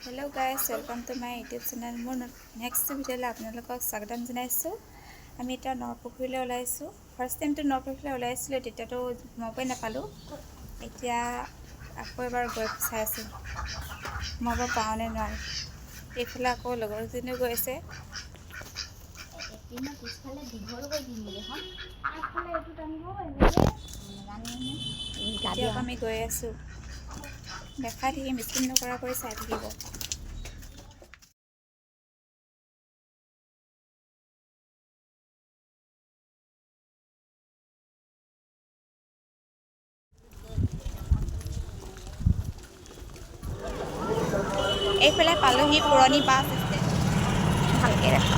Hello' guys, welcome to my YouTube channel. মোৰ next ভিডিঅ'লৈ আপোনালোকক স্বাগতম জনাইছোঁ। আমি এতিয়া নৰপুখুৰীলৈ ওলাইছোঁ। ফাৰ্ষ্ট টাইমটো নৰপুখুৰীলৈ ওলাইছিলোঁ, তেতিয়াতো সোমাবই নাপালোঁ। এতিয়া আকৌ এবাৰ গৈ চাই আছোঁ সোমাব পাৰোঁনে নোৱাৰোঁ। এইফালে আকৌ লগৰজনীও গৈ আছে। এতিয়া আকৌ আমি গৈ আছোঁ। দেখাই থাকিম, স্কিপ নকৰাকৈ চাই থাকিব। এইফালে পালোহি পুৰণি বাছ ষ্টেণ্ড। ভালকৈ দেখা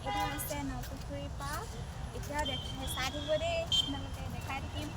এইটো হৈছে নৰপুখুৰী পাৰ্ক। এতিয়া চাই থাকিব দেই, আপোনালোকে দেখাই থাকিম।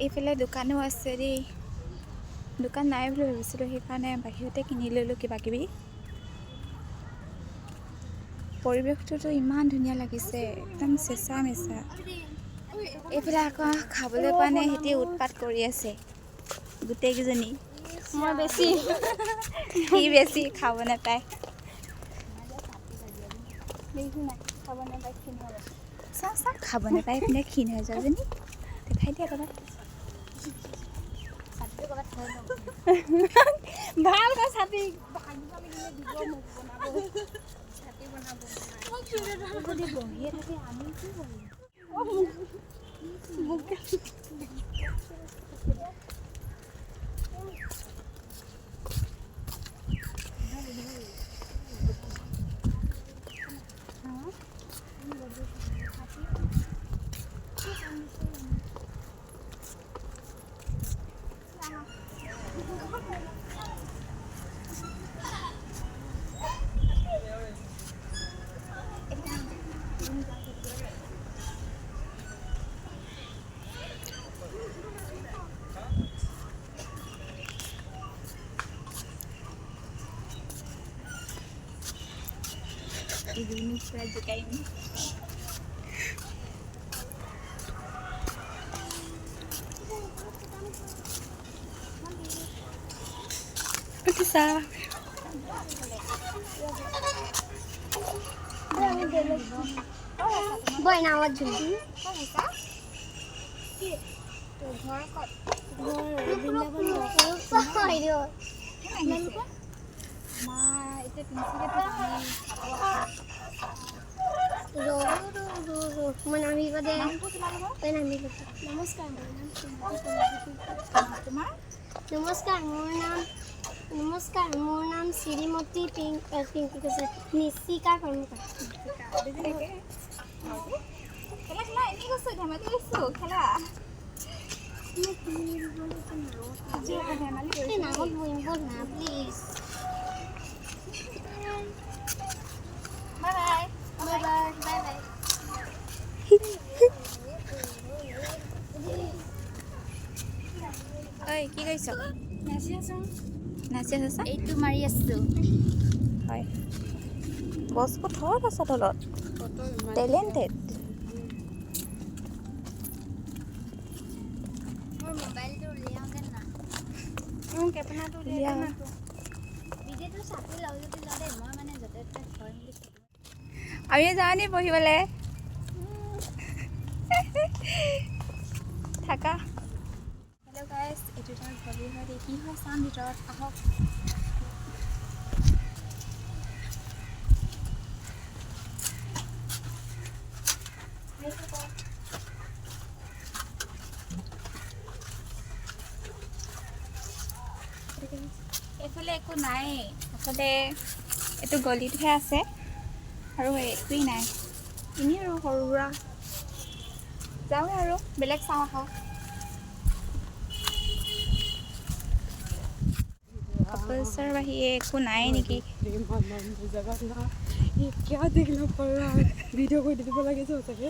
এইফালে দোকানো আছে দেই। দোকান নাই বুলি ভাবিছিলোঁ, সেইকাৰণে বাহিৰতে কিনি ল'লোঁ কিবা কিবি। পৰিৱেশটোতো ইমান ধুনীয়া লাগিছে, একদম চেঁচা মেচা। এইফালে আকৌ খাবলৈ পোৱা নাই, সিহঁতি উৎপাত কৰি আছে গোটেইকেইজনী। মই বেছি সি বেছি খাব নাপায়। খাব নাপায়, ক্ষীণ হৈ যায়। চাওঁ চাওঁ, খাব নাপায় এইপিনে ক্ষীণ হৈ যায়জনী। দেখাই দিয়া ক'ৰবাত। ভালকৈ ছাতি যদি বহিয়ে থাকে আমি কি কৰিম? Ini pula juga ini. Bisa. Boy nawat judi. Kok bisa? Tuh, ঘৰ ক'ত? ঘৰ নমস্কাৰ মোৰ নাম শ্ৰীমতী পিংকি কৈছে নিশিকা কৰ্মকাৰ ঐ কি কৰিছ নাচি আছোঁ নাচি আছা এইটো মাৰি আছোঁ হয় বছবোৰ থ'ত আছ তলত টেলেণ্টেড মোৰ মোবাইলটো উলিয়াওঁগে না কেপনাটো উলিয়াও ভিডিঅ'টো চাপি লওঁ যদি লওঁ দেই মই মানে য'তে ত'তে থৈ মেলি আমি যাওঁ নি পঢ়িবলৈ থাকা হেল্ল' গাইজ এইটো এটা গলি হয় দেই কি হয় চাম ভিতৰত আহক এইফালে একো নাই আচলতে এইটো গলিতহে আছে আৰু একোৱেই নাই এনেই আৰু সৰু সুৰা যাওঁ আৰু বেলেগ চাওঁ আহক কপলছৰ বাহিৰে একো নাই নেকি क्या देखना पड़ रहा है वीडियो को एडिट लगे तो सके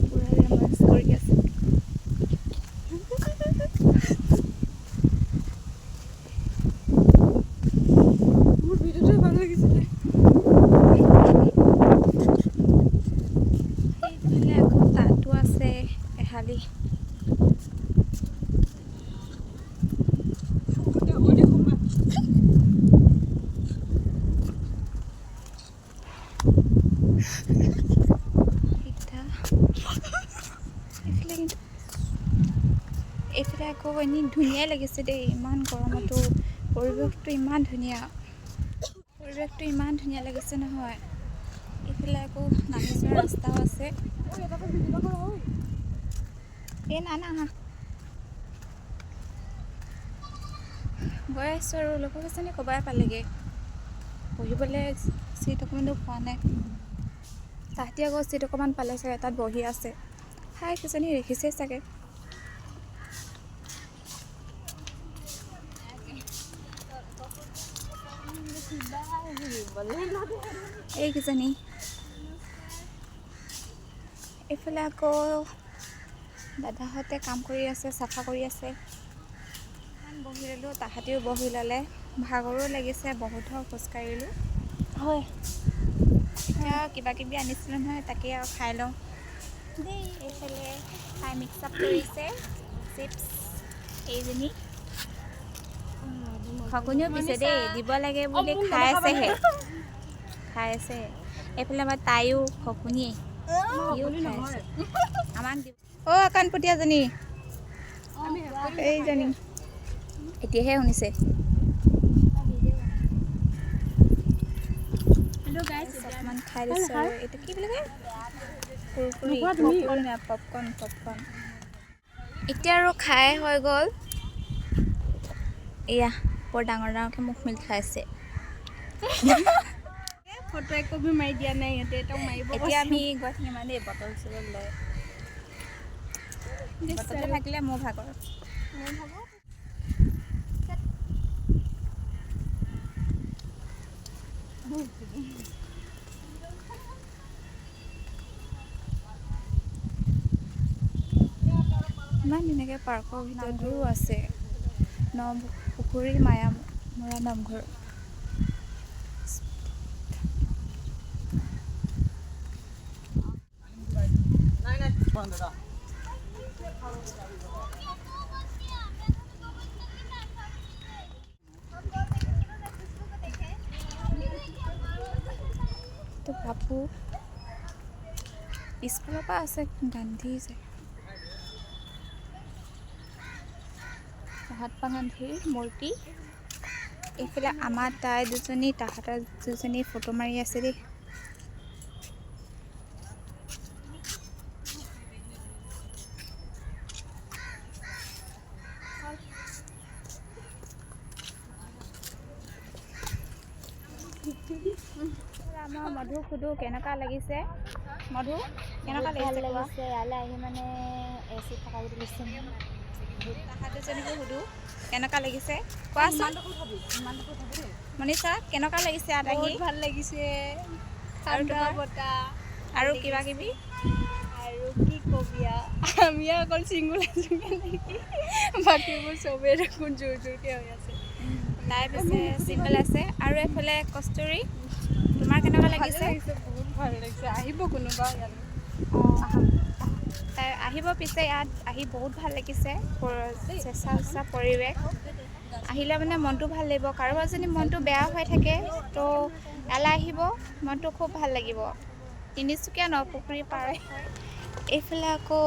पूरा रोमांस কৰি আছে मोर वीडियो तो ভালো লাগিছিলে এইফালে আকৌ তাতো আছে এহালি এইফালে আকৌ এনেই ধুনীয়াই লাগিছে দেই ইমান গৰমতো পৰিৱেশটো ইমান ধুনীয়া লাগিছে নহয় এইফালে আকৌ নামি যোৱা ৰাস্তাও আছে এই না গৈ আছোঁ আৰু লগৰ এজনী ক'বাই পালেগৈ বহিবলৈ চিট অকণমানো পোৱা নাই তাহাঁতি আকৌ চিট অকণমান পালে চাগে তাত বহি আছে হাই কিজনী দেখিছে চাগে এইকেইজনী এইফালে আকৌ দাদাহঁতে কাম কৰি আছে চাফা কৰি আছে বহি ল'লোঁ তাহাঁতিও বহি ল'লে ভাগৰো লাগিছে বহুত খোজকাঢ়িলোঁ হয় এতিয়া কিবা কিবি আনিছিলোঁ নহয় তাকে আৰু খাই লওঁ দেই এইফালে খাই মিক্স আপ কৰিছে চিপছ এইজনী শগুনিও পিছে দেই দিব লাগে বুলি খাই আছে এইফালে আমাৰ তাইও শগুনিয়ে আমাক দিব অ' কাণপতীয়াজনী এইজনী এতিয়াহে শুনিছে অকণমান খাই দিছোঁ আৰু এইটো কি বুলি কয় কুৰকুৰি পপকৰ্ণ এতিয়া আৰু খাই হৈ গ'ল এয়া বৰ ডাঙৰকৈ মুখ মিল খাইছে ফটো একপি মাৰি দিয়া নাই সিহঁতে এটাও মাৰিব এতিয়া আমি গৈ থাকিম মানে বটল চটল লৈ বটলটো থাকিলে মোৰ ভাগৰ ইমান ধুনীয়াকৈ পাৰ্কৰ ভিতৰতো আছে পুখুৰী মায়ামৰা নামঘৰ তো ভাবোঁ পিছফালৰ পৰা আছে গান্ধী যে মহাত্মা গান্ধীৰ মূৰ্তি। এইফালে আমাৰ তাই দুজনী তাহাঁতৰ দুজনী ফটো মাৰি আছে দেই। আমাৰ মধুক সুধো কেনেকুৱা লাগিছে। মধু কেনেকুৱা ভাল লাগিছে কোৱা? লাগিছে ইয়ালৈ আহি মানে এচি থকা বুলি কৈছে তাহাঁত দুজনীকো সুধো কেনেকুৱা লাগিছে কোৱাচোন। মনীষা কেনেকুৱা লাগিছে ইয়াত আহি? ভাল লাগিছে। আৰু ঠাণ্ডা তোমাৰ? বতাহ আৰু কিবা কিবি আৰু কি কবি আমি অকল চিংগুল আছো নেকি, বাকীবোৰ চবেই দেখোন জোৰ জোৰকৈ হৈ আছে। তাই পিছে চিংগল আছে। আৰু এইফালে কস্তুৰী তোমাৰ কেনেকুৱা লাগিছে? বহুত ভাল লাগিছে। আহিব কোনোবা ইয়ালৈ। তাই আহিব পিছে ইয়াত আহি বহুত ভাল লাগিছে। চেঁচা চেঁচা পৰিৱেশ আহিলে মানে মনটো ভাল লাগিব। কাৰোবাৰ যদি মনটো বেয়া হৈ থাকে তো ইয়ালৈ আহিব, মনটো খুব ভাল লাগিব। তিনিচুকীয়া নপুখুৰী পাৰ হয়। এইফালে আকৌ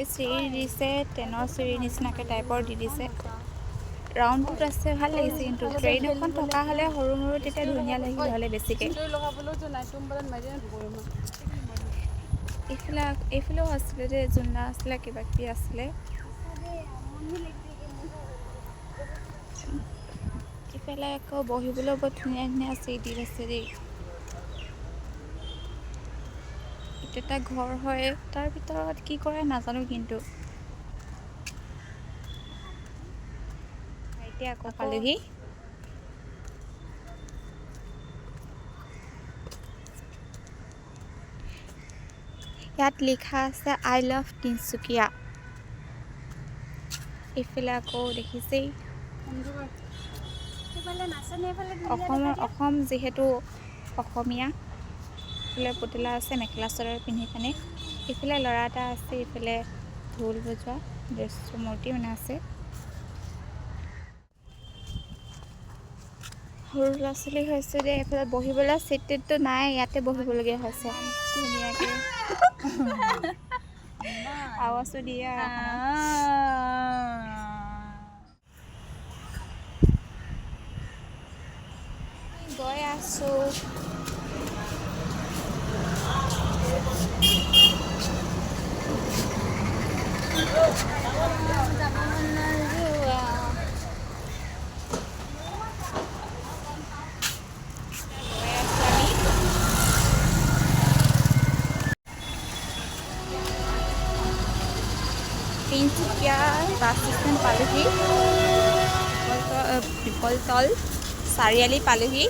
এই চিৰি দিছে, ট্ৰেইনৰ চিৰি নিচিনাকৈ টাইপৰ দি দিছে। ৰাউণ্ডটোত আছে ভাল লাগিছে, কিন্তু ট্ৰেইন এখন থকা হ'লে সৰু সৰু তেতিয়া ধুনীয়া লাগিলে হ'লে বেছিকৈ। এইফালেও আছিলে দেই, জোলনা আছিলে, কিবা কিবি আছিলে। ইফালে আকৌ বহিবলৈ বৰ ধুনীয়া ধুনীয়া চিট আছে দেই। এইটো এটা ঘৰ হয়, তাৰ ভিতৰত কি কৰে নাজানো, কিন্তু এতিয়া আকৌ পালোহি। ইয়াত লিখা আছে আই লাভ তিনিচুকীয়া। এইফালে আকৌ দেখিছেই অসম যিহেতু অসমীয়া। এইফালে পুতলা আছে মেখেলা চাদৰ পিন্ধি পিনে। এইফালে ল'ৰা এটা আছে, এইফালে ঢোল বজোৱা মূৰ্তি মানে আছে। সৰু ল'ৰা ছোৱালী হৈছে দেই। এইফালে বহিবলৈ চিট টিটটো নাই, ইয়াতে বহিবলগীয়া হৈছে ধুনীয়াকৈ। আৱাজটো দিয়ে গৈ আছোঁ। তিনিচুকীয়া বাছ ষ্টেণ্ড পালোহি। পিপলতল চাৰিআলি পালোহি।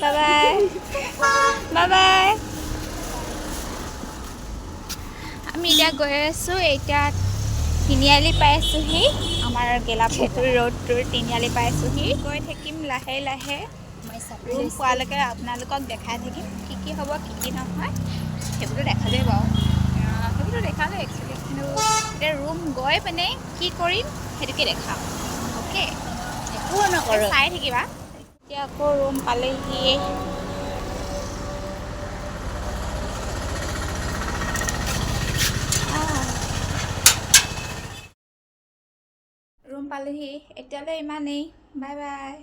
Bye bye. Bye bye. আমি এতিয়া গৈ আছোঁ। এতিয়া তিনিআলি পাই আছোঁহি। আমাৰ গেলাপুখুৰী ৰোডটোৰ তিনিআলি পাই আছোঁহি। গৈ থাকিম লাহে লাহে। ৰুম পোৱালৈকে আপোনালোকক দেখাই থাকিম কি কি হ'ব কি কি নহয়। সেইবোৰতো দেখা যায় বাৰু, সেইবোৰতো দেখা যায় একচুৱেলি, কিন্তু এতিয়া ৰুম গৈ পিনে কি কৰিম সেইটোকে দেখাম। অ'কে, একো নকৰোঁ, চাই থাকিবা। এতিয়া আকৌ ৰুম পালেহি। ৰুম পালোহি। এতিয়ালৈ ইমানেই। Bye bye.